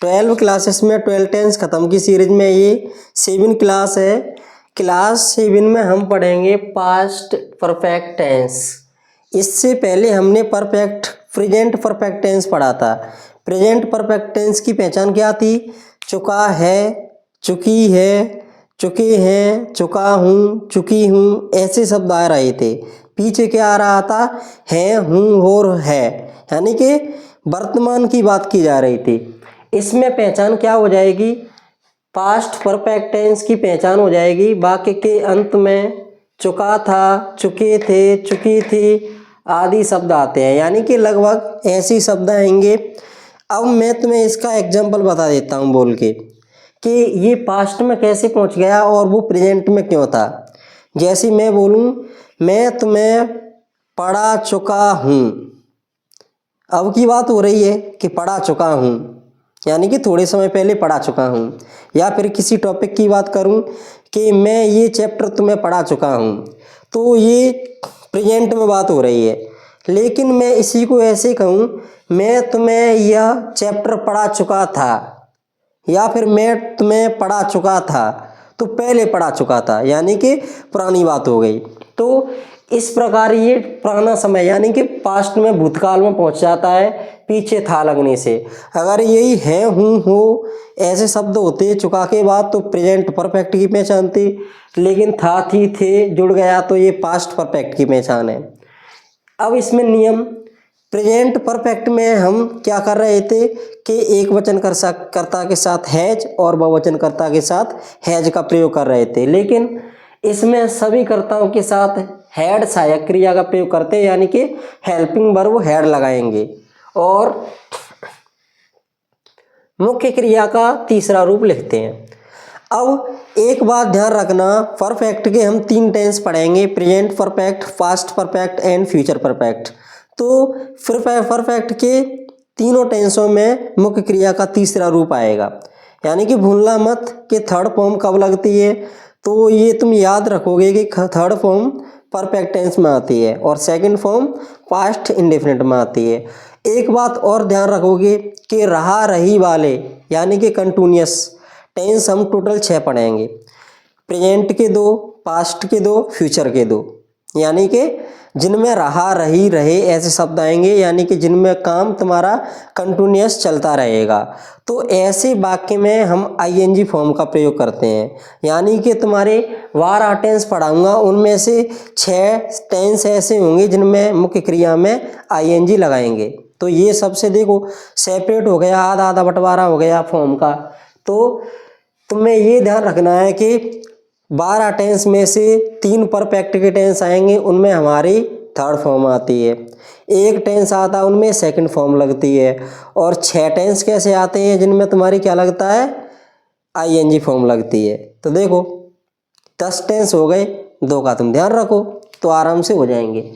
12 classes में 12 tense ख़त्म की सीरीज में ये 7 क्लास है। क्लास 7 में हम पढ़ेंगे पास्ट परफेक्ट टेंस। इससे पहले हमने प्रेजेंट परफेक्ट टेंस पढ़ा था। प्रेजेंट परफेक्ट टेंस की पहचान क्या थी? चुका है, चुकी है, चुके हैं, चुका हूँ, चुकी हूँ, ऐसे शब्द आ रहे थे। पीछे क्या आ रहा था? है, हूँ और है, यानी कि वर्तमान की बात की जा रही थी। इसमें पहचान क्या हो जाएगी? पास्ट परफेक्ट टेंस की पहचान हो जाएगी वाक्य के अंत में चुका था, चुके थे, चुकी थी आदि शब्द आते हैं, यानी कि लगभग ऐसे शब्द आएंगे। अब मैं तुम्हें इसका एग्जाम्पल बता देता हूँ बोल के कि ये पास्ट में कैसे पहुँच गया और वो प्रेजेंट में क्यों था। जैसे मैं बोलूँ, मैं तुम्हें पढ़ा चुका हूँ। अब की बात हो रही है कि पढ़ा चुका हूँ, यानी कि थोड़े समय पहले पढ़ा चुका हूँ। या फिर किसी टॉपिक की बात करूँ कि मैं ये चैप्टर तुम्हें पढ़ा चुका हूँ, तो ये प्रेजेंट में बात हो रही है। लेकिन मैं इसी को ऐसे कहूँ, मैं तुम्हें यह चैप्टर पढ़ा चुका था, या फिर मैं तुम्हें पढ़ा चुका था, तो पहले पढ़ा चुका था, यानी कि पुरानी बात हो गई। तो इस प्रकार ये पुराना समय यानी कि पास्ट में भूतकाल में पहुंच जाता है पीछे था लगने से। अगर यही है, हूँ, हो ऐसे शब्द होते चुका के बाद तो प्रेजेंट परफेक्ट की पहचान थी, लेकिन था, थी, थे जुड़ गया तो ये पास्ट परफेक्ट की पहचान है। अब इसमें नियम, प्रेजेंट परफेक्ट में हम क्या कर रहे थे कि एक वचन कर्ता के साथ हैज और बहुवचन कर्ता के साथ हैज का प्रयोग कर रहे थे। लेकिन इसमें सभी कर्ताओं के साथ हैड सहायक क्रिया का प्रयोग करते हैं, यानी कि हेल्पिंग वर्ब हैड लगाएंगे और मुख्य क्रिया का तीसरा रूप लिखते हैं। अब एक बात ध्यान रखना, परफेक्ट के हम 3 टेंस पढ़ेंगे, present perfect, past perfect and future perfect. तो परफेक्ट के तीनों टेंसों में मुख्य क्रिया का तीसरा रूप आएगा, यानी कि भूलना मत कि थर्ड फॉर्म कब लगती है। तो ये तुम याद रखोगे कि थर्ड फॉर्म परफेक्ट टेंस में आती है और सेकंड फॉर्म पास्ट इंडेफिनिट में आती है। एक बात और ध्यान रखोगे कि रहा, रही वाले यानी कि कंटिन्यूअस टेंस हम टोटल 6 पढ़ेंगे। प्रेजेंट के 2, पास्ट के 2, फ्यूचर के 2, यानी कि जिनमें रहा, रही, रहे ऐसे शब्द आएंगे, यानी कि जिनमें काम तुम्हारा कंटिन्यूअस चलता रहेगा। तो ऐसे वाक्य में हम आईएनजी फॉर्म का प्रयोग करते हैं, यानी कि तुम्हारे 12 टेंस पढ़ाऊंगा, उनमें से 6 टेंस ऐसे होंगे जिनमें मुख्य क्रिया में आईएनजी लगाएंगे। तो ये सबसे देखो सेपरेट हो गया, आधा आधा बंटवारा हो गया फॉर्म का। तो तुम्हें ये ध्यान रखना है कि 12 टेंस में से 3 परफेक्ट के टेंस आएंगे, उनमें हमारी थर्ड फॉर्म आती है। 1 टेंस आता है उनमें सेकंड फॉर्म लगती है, और 6 टेंस कैसे आते हैं जिनमें तुम्हारी क्या लगता है? आईएनजी फॉर्म लगती है। तो देखो 10 टेंस हो गए, 2 का तुम ध्यान रखो तो आराम से हो जाएंगे।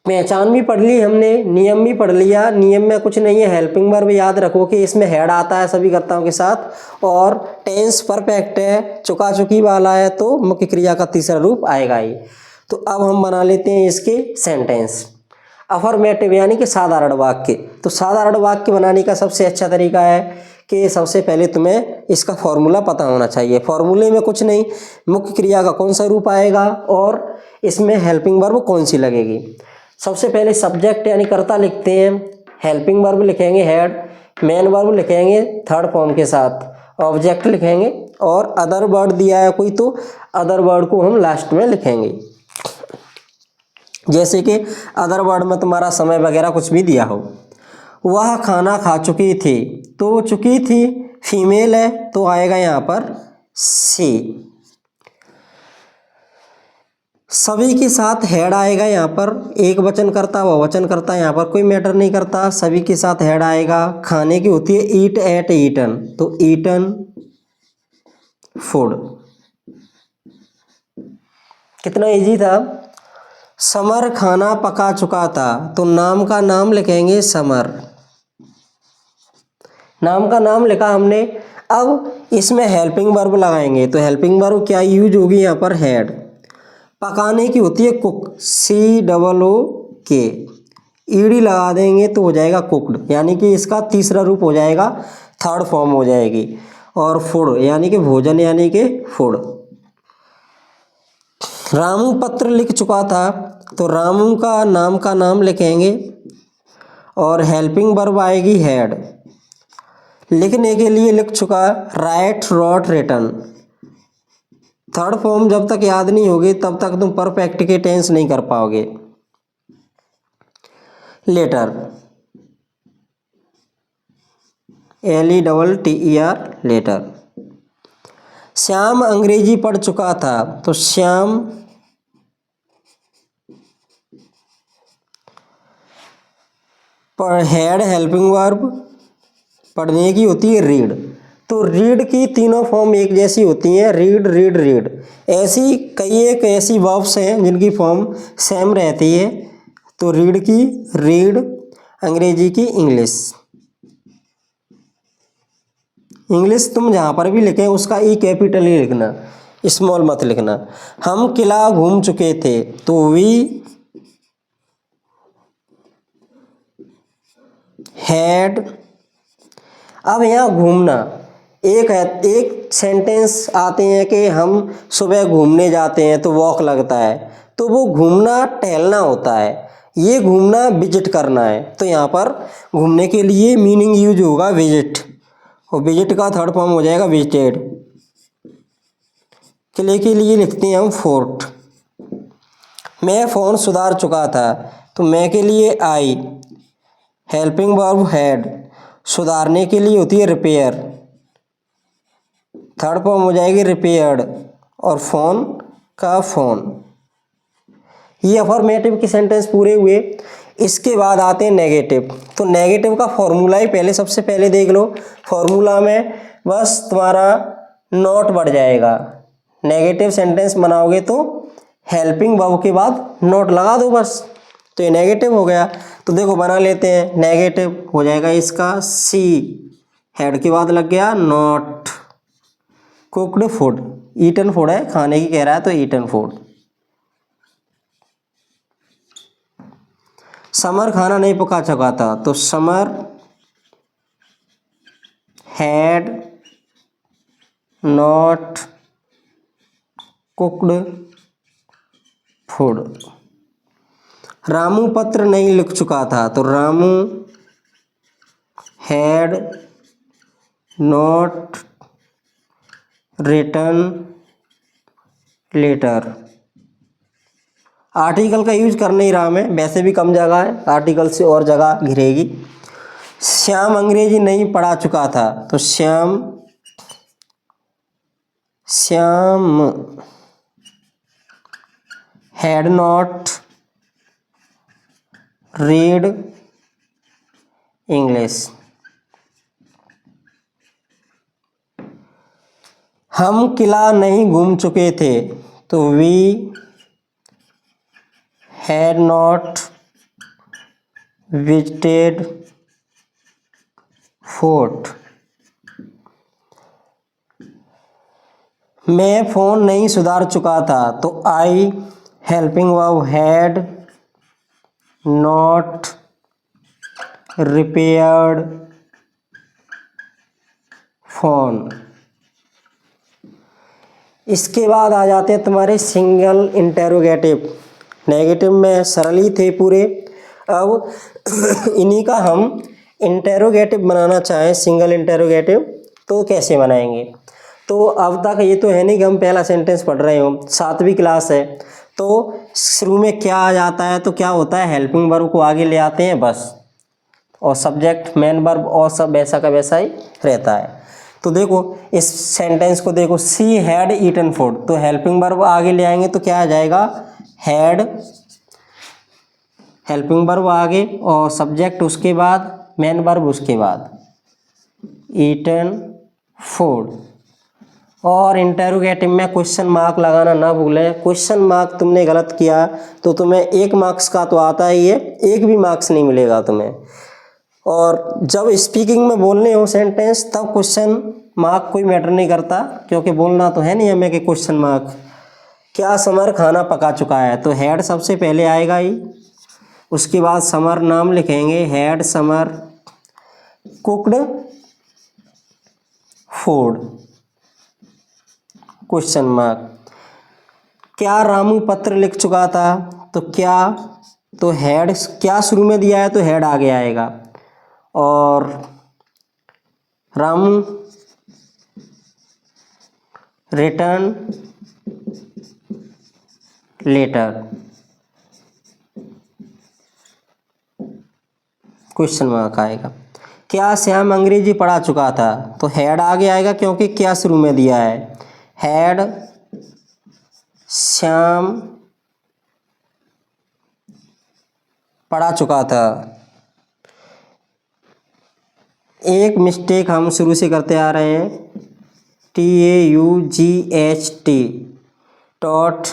पहचान भी पढ़ ली हमने, नियम भी पढ़ लिया। नियम में कुछ नहीं है, हेल्पिंग वर्ब याद रखो कि इसमें हेड आता है सभी कर्ताओं के साथ, और टेंस परफेक्ट है, चुका चुकी वाला है, तो मुख्य क्रिया का तीसरा रूप आएगा ही। तो अब हम बना लेते हैं इसके सेंटेंस। अफर्मेटिव यानी कि साधारण वाक्य। तो साधारण वाक्य बनाने का सबसे अच्छा तरीका है कि सबसे पहले तुम्हें इसका फॉर्मूला पता होना चाहिए। फॉर्मूले में कुछ नहीं, मुख्य क्रिया का कौन सा रूप आएगा और इसमें हेल्पिंग वर्ब कौन सी लगेगी। सबसे पहले सब्जेक्ट यानी कर्ता लिखते हैं, हेल्पिंग वर्ब लिखेंगे हैड, मेन वर्ब लिखेंगे थर्ड फॉर्म के साथ, ऑब्जेक्ट लिखेंगे, और अदर वर्ड दिया है कोई तो अदर वर्ड को हम लास्ट में लिखेंगे। जैसे कि अदर वर्ड में तुम्हारा समय वगैरह कुछ भी दिया हो। वह खाना खा चुकी थी, तो चुकी थी फीमेल है तो आएगा यहाँ पर सी। सभी के साथ हेड आएगा यहाँ पर, एक वचन करता बहुवचन करता यहाँ पर कोई मैटर नहीं करता, सभी के साथ हेड आएगा। खाने की होती है ईट एट ईटन, तो ईटन फूड। कितना इजी था। समर खाना पका चुका था, तो नाम का नाम लिखेंगे समर, नाम का नाम लिखा हमने। अब इसमें हेल्पिंग वर्ब लगाएंगे, तो हेल्पिंग वर्ब क्या यूज होगी यहाँ पर? हेड। पकाने की होती है कुक, COOK, ईडी लगा देंगे तो हो जाएगा कुकड, यानी कि इसका तीसरा रूप हो जाएगा थर्ड फॉर्म हो जाएगी। और फूड यानी कि भोजन यानी कि फूड। रामू पत्र लिख चुका था, तो रामू का नाम लिखेंगे और हेल्पिंग वर्ब आएगी हैड। लिखने के लिए लिख चुका, write, wrote, written. Third form जब तक याद नहीं होगी तब तक तुम परफेक्ट के टेंस नहीं कर पाओगे। Letter, LETTER, letter. श्याम अंग्रेजी पढ़ चुका था, तो श्याम हैड हेल्पिंग वर्ब, पढ़ने की होती है रीड। तो रीड की तीनों फॉर्म एक जैसी होती हैं, रीड, रीड, रीड। ऐसी कई एक ऐसी वर्ब्स हैं जिनकी फॉर्म सेम रहती है। तो रीड की रीड, अंग्रेजी की इंग्लिश। इंग्लिश तुम जहाँ पर भी लिखें उसका ई कैपिटल ही लिखना, स्मॉल मत लिखना। हम किला घूम चुके थे, तो वी हैड। अब यहाँ घूमना, एक सेंटेंस आते हैं कि हम सुबह घूमने जाते हैं तो वॉक लगता है, तो वो घूमना टहलना होता है, ये घूमना विजिट करना है। तो यहाँ पर घूमने के लिए मीनिंग यूज होगा विजिट, और विजिट का थर्ड फॉर्म हो जाएगा विजिटेड। किले के लिए लिखते हैं हम फोर्ट। मैं फ़ोन सुधार चुका था, तो मैं के लिए आई, हेल्पिंग वर्ब हैड, सुधारने के लिए होती है रिपेयर, थर्ड फॉर्म हो जाएगी रिपेयर्ड, और फोन का फोन। ये अफर्मेटिव के सेंटेंस पूरे हुए। इसके बाद आते हैं नेगेटिव। तो नेगेटिव का फॉर्मूला ही पहले सबसे पहले देख लो। फॉर्मूला में बस तुम्हारा नॉट बढ़ जाएगा। नेगेटिव सेंटेंस बनाओगे तो हेल्पिंग वर्ब के बाद नॉट लगा दो बस, तो ये नेगेटिव हो गया। तो देखो बना लेते हैं। नेगेटिव हो जाएगा इसका सी, हेड के बाद लग गया not. Cooked food, eaten food है, खाने की कह रहा है तो ईटन फूड। समर खाना नहीं पका चुका था, तो Samar had not cooked food. Ramu पत्र नहीं लिख चुका था, तो Ramu had not written letter. Article का यूज कर नहीं रहा मैं, वैसे भी कम जगह है, आर्टिकल से और जगह घिरेगी। श्याम अंग्रेजी नहीं पढ़ा चुका था, तो Shyam had not read English. हम किला नहीं घूम चुके थे, तो we had not visited fort. मैं फ़ोन नहीं सुधार चुका था, तो I helping verb had not repaired phone. इसके बाद आ जाते हैं तुम्हारे सिंगल इंटेरोगेटिव। नेगेटिव में सरल ही थे पूरे। अब इन्हीं का हम इंटेरोगेटिव बनाना चाहें, सिंगल इंटेरोगेटिव, तो कैसे बनाएंगे। तो अब तक ये तो है नहीं कि हम पहला सेंटेंस पढ़ रहे हो, 7वीं क्लास है, तो शुरू में क्या आ जाता है, तो क्या होता है हेल्पिंग वर्ब को आगे ले आते हैं बस, और सब्जेक्ट मेन वर्ब और सब वैसा का वैसा ही रहता है। तो देखो इस सेंटेंस को देखो, सी हैड ईटन फूड, तो हेल्पिंग वर्ब आगे ले आएंगे तो क्या आ जाएगा, हैड, हेल्पिंग वर्ब आगे और सब्जेक्ट उसके बाद, मेन वर्ब उसके बाद, ईटन फूड। और इंटेरोगेटिव में क्वेश्चन मार्क लगाना ना भूलें। क्वेश्चन मार्क तुमने गलत किया तो तुम्हें 1 मार्क्स का तो आता ही है, 1 भी मार्क्स नहीं मिलेगा तुम्हें। और जब स्पीकिंग में बोलने हो सेंटेंस तब क्वेश्चन मार्क कोई मैटर नहीं करता, क्योंकि बोलना तो है नहीं हमें कि क्वेश्चन मार्क। क्या समर खाना पका चुका है, तो हैड सबसे पहले आएगा ही, उसके बाद समर नाम लिखेंगे, had Samar cooked food, question mark. क्या रामू पत्र लिख चुका था? तो क्या, तो हेड, क्या शुरू में दिया है तो हेड आगे आएगा। और Ramu return letter, question mark आएगा। क्या श्याम अंग्रेजी पढ़ा चुका था? तो हेड आगे आएगा क्योंकि क्या शुरू में दिया है। हेड श्याम पढ़ा चुका था। एक मिस्टेक हम शुरू से करते आ रहे हैं, TAUGHT, टॉट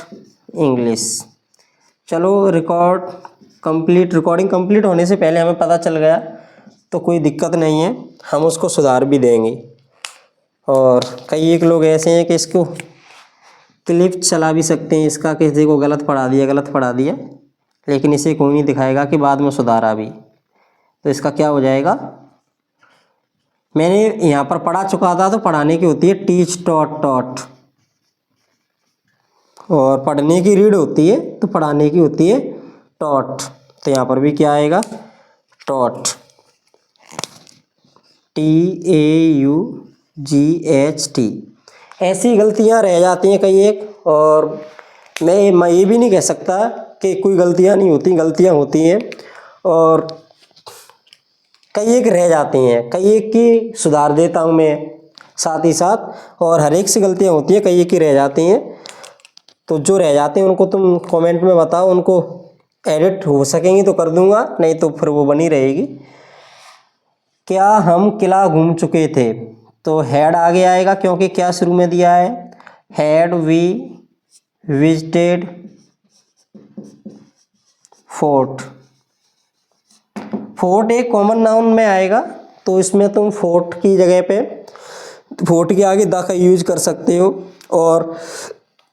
इंग्लिश। चलो रिकॉर्डिंग कंप्लीट होने से पहले हमें पता चल गया तो कोई दिक्कत नहीं है, हम उसको सुधार भी देंगे। और कई एक लोग ऐसे हैं कि इसको क्लिप चला भी सकते हैं इसका, किसी को गलत पढ़ा दिया, लेकिन इसे कोई नहीं दिखाएगा कि बाद में सुधारा भी। तो इसका क्या हो जाएगा, मैंने यहाँ पर पढ़ा चुका था तो पढ़ाने की होती है टीच टॉट टॉट, और पढ़ने की रीड होती है तो पढ़ाने की होती है टॉट। तो यहाँ पर भी क्या आएगा, टॉट, TAUGHT। ऐसी गलतियाँ रह जाती हैं कई एक, और मैं ये भी नहीं कह सकता कि कोई गलतियाँ नहीं होती, गलतियाँ होती हैं और कई एक रह जाती हैं, कई एक की सुधार देता हूँ मैं साथ ही साथ, और हर एक से गलतियाँ होती हैं, कई एक की रह जाती हैं। तो जो रह जाते हैं उनको तुम कमेंट में बताओ, उनको एडिट हो सकेंगी तो कर दूंगा, नहीं तो फिर वो बनी रहेगी। क्या हम किला घूम चुके थे? तो हेड आगे आएगा क्योंकि क्या शुरू में दिया है। Had we visited fort. Fort एक कॉमन नाउन में आएगा, तो इसमें तुम फोर्ट की जगह पे फोर्ट के आगे द का यूज कर सकते हो। और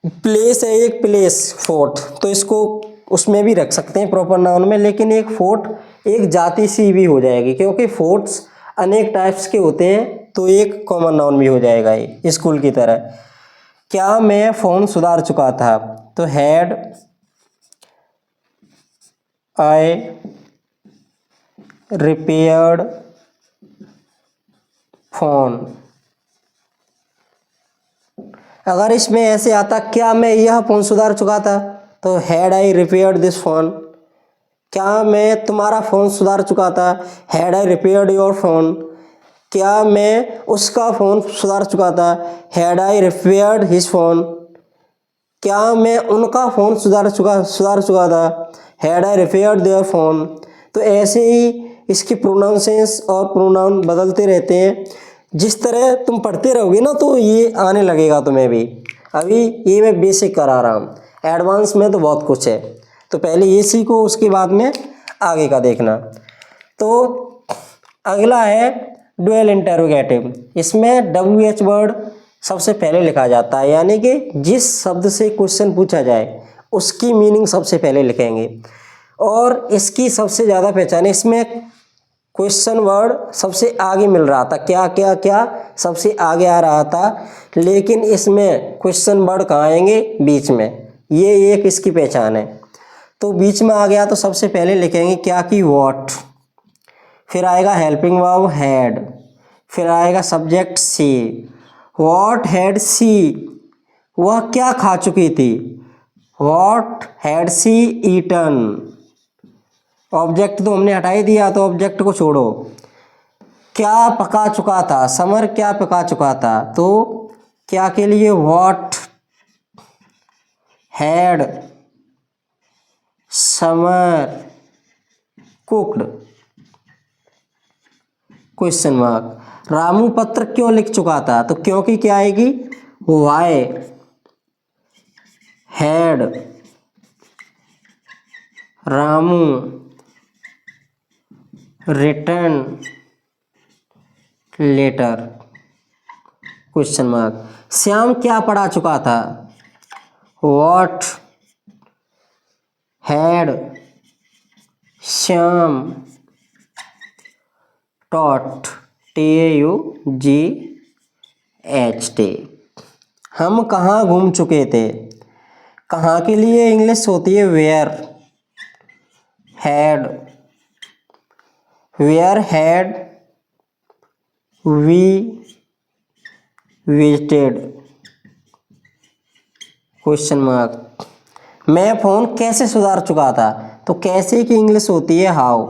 प्लेस है एक, प्लेस फोर्ट, तो इसको उसमें भी रख सकते हैं प्रॉपर नाउन में, लेकिन एक फोर्ट एक जाति सी भी हो जाएगी क्योंकि फोर्ट्स अनेक टाइप्स के होते हैं, तो एक कॉमन नाउन भी हो जाएगा ये स्कूल की तरह। क्या मैं फ़ोन सुधार चुका था? तो हैड आई रिपेयर्ड फोन। अगर इसमें ऐसे आता क्या मैं यह फ़ोन सुधार चुका था, तो had I repaired this phone. क्या मैं तुम्हारा फ़ोन सुधार चुका था, had I repaired your phone. क्या मैं उसका फ़ोन सुधार चुका था, had I repaired his phone. क्या मैं उनका फ़ोन सुधार चुका था, had I repaired their phone. तो ऐसे ही इसकी प्रोनाउंसेंस और प्रोनाउन बदलते रहते हैं। जिस तरह तुम पढ़ते रहोगे ना तो ये आने लगेगा तुम्हें भी। अभी ये मैं बेसिक करा रहा हूँ, एडवांस में तो बहुत कुछ है, तो पहले ये सीखो, उसके बाद में आगे का देखना। तो अगला है डुअल इंटरोगेटिव। इसमें WH वर्ड सबसे पहले लिखा जाता है, यानी कि जिस शब्द से क्वेश्चन पूछा जाए उसकी मीनिंग सबसे पहले लिखेंगे। और इसकी सबसे ज़्यादा पहचान, इसमें क्वेश्चन वर्ड सबसे आगे मिल रहा था, क्या क्या क्या सबसे आगे आ रहा था, लेकिन इसमें क्वेश्चन वर्ड कहाँ आएंगे, बीच में। ये एक इसकी पहचान है। तो बीच में आ गया तो सबसे पहले लिखेंगे क्या की व्हाट, फिर आएगा हेल्पिंग वर्ब हैड, फिर आएगा subject she. What had she, वह क्या खा चुकी थी। What had she eaten. Object तो हमने हटा ही दिया, तो ऑब्जेक्ट को छोड़ो। क्या पका चुका था, समर क्या पका चुका था, तो क्या के लिए what had Samar cooked, question mark. Ramu पत्र क्यों लिख चुका था, तो क्योंकि क्या आएगी, why had Ramu return letter, question mark. Shyam क्या पढ़ा चुका था, what had Shyam taught, TAUGHT, H T. हम कहाँ घूम चुके थे, कहाँ के लिए इंग्लिश होती है where. Had, where had we visited, question mark. मैं फ़ोन कैसे सुधार चुका था, तो कैसे की इंग्लिश होती है हाउ।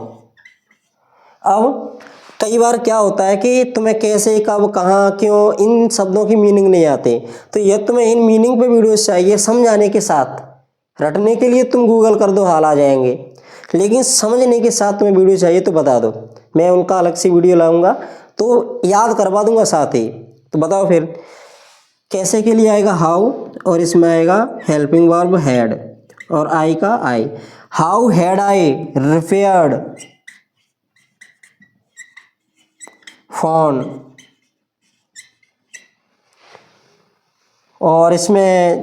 अब कई बार क्या होता है कि तुम्हें कैसे, कब, कहाँ, क्यों, इन शब्दों की मीनिंग नहीं आते, तो यह तुम्हें इन मीनिंग पे वीडियोस चाहिए समझाने के साथ। रटने के लिए तुम गूगल कर दो, हाल आ जाएंगे, लेकिन समझने के साथ तुम्हें वीडियो चाहिए तो बता दो, मैं उनका अलग से वीडियो लाऊंगा तो याद करवा दूंगा साथ ही। तो बताओ फिर कैसे के लिए आएगा हाउ, और इसमें आएगा हेल्पिंग वर्ब हैड, और आई का I. How had I repaired phone, और इसमें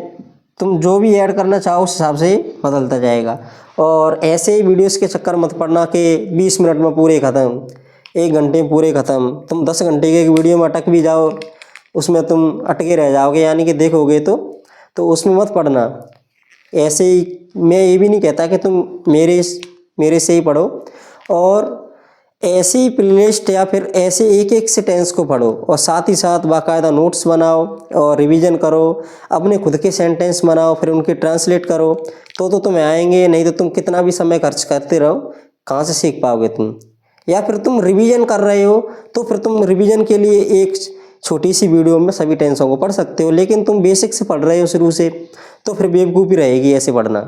तुम जो भी ऐड करना चाहो उस हिसाब से बदलता जाएगा। और ऐसे ही वीडियोस के चक्कर मत पड़ना कि 20 मिनट में पूरे ख़त्म, 1 घंटे में पूरे ख़त्म। तुम 10 घंटे के वीडियो में अटक भी जाओ, उसमें तुम अटके रह जाओगे, यानी कि देखोगे तो उसमें मत पढ़ना। ऐसे ही मैं ये भी नहीं कहता कि तुम मेरे से ही पढ़ो, और ऐसी ही प्लेलिस्ट या फिर ऐसे एक एक से टेंस को पढ़ो, और साथ ही साथ बाकायदा नोट्स बनाओ और रिवीजन करो, अपने खुद के सेंटेंस बनाओ, फिर उनके ट्रांसलेट करो, तो तुम्हें आएंगे। नहीं तो तुम कितना भी समय खर्च करते रहो, कहाँ से सीख पाओगे तुम। या फिर तुम रिवीजन कर रहे हो तो फिर तुम रिवीजन के लिए एक छोटी सी वीडियो में सभी टेंसों को पढ़ सकते हो, लेकिन तुम बेसिक से पढ़ रहे हो शुरू से, तो फिर बेवकूफ़ी रहेगी ऐसे पढ़ना।